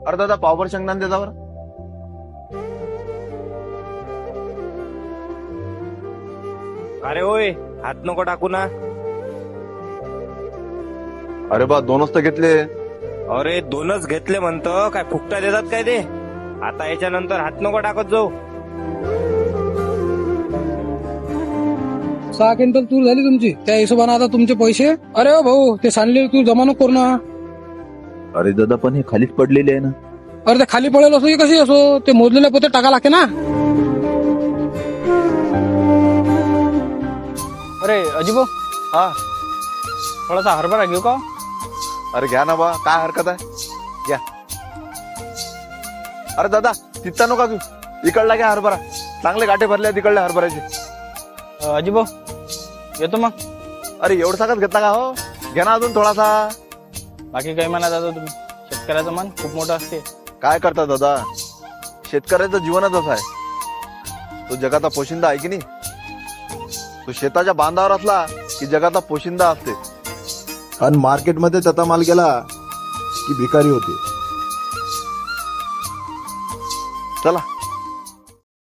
अरे दादा पावभर शेंगदाणे देता बरं. अरे होय, हात नको टाकू ना. अरे बा दोनच तर घेतले. अरे दोनच घेतले म्हणतो, काय फुकटा देतात काय ते? आता याच्यानंतर हात नको टाकत जाऊ. 6 क्विंटल तूर झाली तुमची. त्या हिशोबाने आता तुमचे पैसे. अरे हो भाऊ, ते सांडलेले तूर जमा नको करू ना. अरे दादा पण हे खालीच पडलेले आहे ना. अरे ते खाली पडेल असो की कशी असो, ते मोजलेल्या पोते टाका लागते ना. अरे अजिबो, हा थोडासा हरभरा घेऊ का? अरे घ्या ना बा, काय हरकत आहे, घ्या. अरे दादा तिथं नका तू, इकडला घ्या हरभरा. चांगले गाठे भरले तिकडल्या हरभऱ्याचे. अजिबो येतो मग. अरे एवढं सगळं घेतला का हो? घ्या ना अजून थोडासा. बाकी काही म्हणा दादा तुम्ही, शेतकऱ्याचं मन खूप मोठं असते. काय करता दादा, शेतकऱ्याचं जीवनच असं आहे. तो जगाचा पोशिंदा आहे की नाही. तो शेताच्या बांधावर असला की जगाचा पोशिंदा असते. आणि मार्केटमध्ये त्याचा माल गेला की भिकारी होते. चला